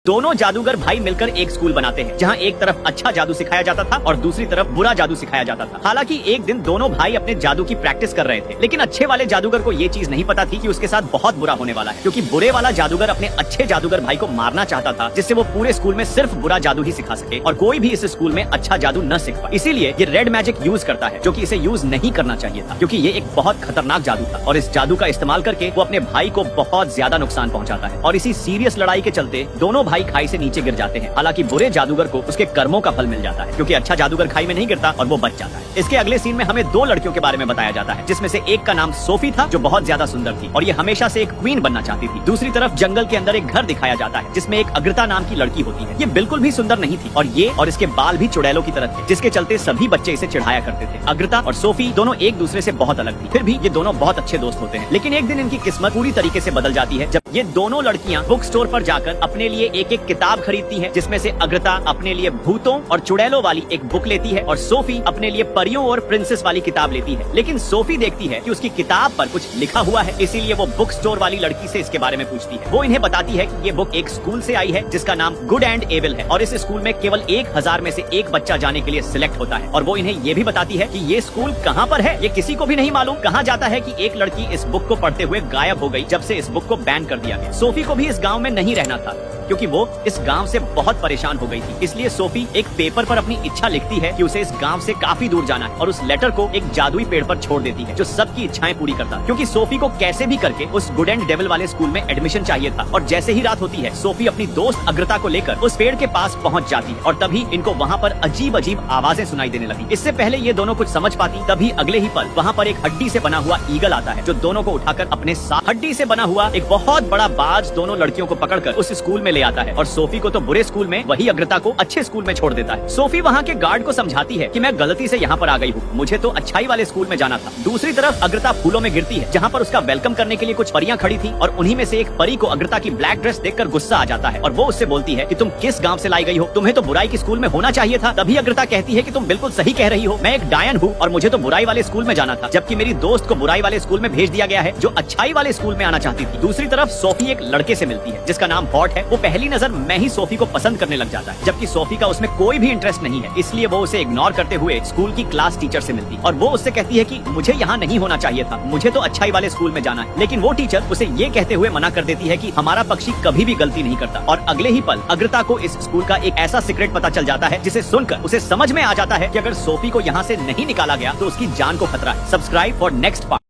दोनों जादूगर भाई मिलकर एक स्कूल बनाते हैं जहां एक तरफ अच्छा जादू सिखाया जाता था और दूसरी तरफ बुरा जादू सिखाया जाता था। हालांकि एक दिन दोनों भाई अपने जादू की प्रैक्टिस कर रहे थे, लेकिन अच्छे वाले जादूगर को ये चीज नहीं पता थी कि उसके साथ बहुत बुरा होने वाला है, क्योंकि बुरे वाला जादूगर अपने अच्छे जादूगर भाई को मारना चाहता था, जिससे वो पूरे स्कूल में सिर्फ बुरा जादू ही सिखा सके और कोई भी इस स्कूल में अच्छा जादू न सीख पाए। इसीलिए ये रेड मैजिक यूज करता है, जो कि इसे यूज नहीं करना चाहिए था, क्योंकि ये एक बहुत खतरनाक जादू था और इस जादू का इस्तेमाल करके वो अपने भाई को बहुत ज्यादा नुकसान पहुंचाता है। और इसी सीरियस लड़ाई के चलते दोनों भाई खाई से नीचे गिर जाते हैं। हालांकि बुरे जादूगर को उसके कर्मों का फल मिल जाता है, क्योंकि अच्छा जादूगर खाई में नहीं गिरता और वो बच जाता है। इसके अगले सीन में हमें दो लड़कियों के बारे में बताया जाता है, जिसमें से एक का नाम सोफी था, जो बहुत ज्यादा सुंदर थी और ये हमेशा से एक क्वीन बनना चाहती थी। दूसरी तरफ जंगल के अंदर एक घर दिखाया जाता है, जिसमें एक अग्रता नाम की लड़की होती है। ये बिल्कुल भी सुंदर नहीं थी और ये और इसके बाल भी चुड़ैलों की तरह थे, जिसके चलते सभी बच्चे इसे चिढ़ाया करते थे। अग्रता और सोफी दोनों एक दूसरे से बहुत अलग थी, फिर भी ये दोनों बहुत अच्छे दोस्त होते हैं। लेकिन एक दिन इनकी किस्मत पूरी तरीके से बदल जाती है, जब ये दोनों लड़कियां बुक स्टोर पर जाकर अपने लिए एक एक किताब खरीदती है, जिसमें से अग्रता अपने लिए भूतों और चुड़ैलों वाली एक बुक लेती है और सोफी अपने लिए परियों और प्रिंसेस वाली किताब लेती है। लेकिन सोफी देखती है कि उसकी किताब पर कुछ लिखा हुआ है, इसीलिए वो बुक स्टोर वाली लड़की से इसके बारे में पूछती है। वो इन्हें बताती है कि ये बुक एक स्कूल से आई है, जिसका नाम गुड एंड एविल है और इस स्कूल में केवल 1000 में से एक बच्चा जाने के लिए सिलेक्ट होता है। और वो इन्हें ये भी बताती है कि ये स्कूल कहाँ पर है, ये किसी को भी नहीं मालूम। कहा जाता है कि एक लड़की इस बुक को पढ़ते हुए गायब हो गई, जब से इस बुक को बैन कर दिया गया। सोफी को भी इस गाँव में नहीं रहना था, क्योंकि वो इस गांव से बहुत परेशान हो गई थी। इसलिए सोफी एक पेपर पर अपनी इच्छा लिखती है कि उसे इस गांव से काफी दूर जाना है और उस लेटर को एक जादुई पेड़ पर छोड़ देती है, जो सबकी इच्छाएं पूरी करता है। क्योंकि सोफी को कैसे भी करके उस गुड एंड डेविल वाले स्कूल में एडमिशन चाहिए था। और जैसे ही रात होती है, सोफी अपनी दोस्त अग्रता को लेकर उस पेड़ के पास पहुंच जाती है और तभी इनको वहाँ पर अजीब अजीब आवाजें सुनाई देने लगी। इससे पहले ये दोनों कुछ समझ पाती, तभी अगले ही पल वहाँ पर एक हड्डी से बना हुआ ईगल आता है, जो दोनों को उठाकर अपने साथ हड्डी से बना हुआ एक बहुत बड़ा बाज दोनों लड़कियों को पकड़कर उस स्कूल में ले आता है और सोफी को तो बुरे स्कूल में, वही अग्रता को अच्छे स्कूल में छोड़ देता है। सोफी वहाँ के गार्ड को समझाती है कि मैं गलती से यहाँ पर आ गई हूँ, मुझे तो अच्छाई वाले स्कूल में जाना था। दूसरी तरफ अग्रता फूलों में गिरती है, जहाँ पर उसका वेलकम करने के लिए कुछ परियां खड़ी थी और उन्हीं में से एक परी को अग्रता की ब्लैक ड्रेस देखकर गुस्सा आ जाता है और वो उससे बोलती है कि तुम किस गाँव से लाई गई हो, तुम्हें तो बुराई के स्कूल में होना चाहिए था। तभी अग्रता कहती है कि तुम बिल्कुल सही कह रही हो, मैं एक डायन हूँ और मुझे तो बुराई वाले स्कूल में जाना था, जबकि मेरी दोस्त को बुराई वाले स्कूल में भेज दिया गया है, जो अच्छाई वाले स्कूल में आना चाहती थी। दूसरी तरफ सोफी एक लड़के से मिलती है, जिसका नाम हॉट है। वो पहली नजर में ही सोफी को पसंद करने लग जाता है, जबकि सोफी का उसमें कोई भी इंटरेस्ट नहीं है। इसलिए वो उसे इग्नोर करते हुए स्कूल की क्लास टीचर से मिलती और वो उससे कहती है कि मुझे यहाँ नहीं होना चाहिए था, मुझे तो अच्छाई वाले स्कूल में जाना है। लेकिन वो टीचर उसे ये कहते हुए मना कर देती है कि हमारा पक्षी कभी भी गलती नहीं करता। और अगले ही पल अग्रता को इस स्कूल का एक ऐसा सीक्रेट पता चल जाता है, जिसे सुनकर उसे समझ में आ जाता है कि अगर सोफी को यहाँ से नहीं निकाला गया तो उसकी जान को खतरा है। Subscribe for next part.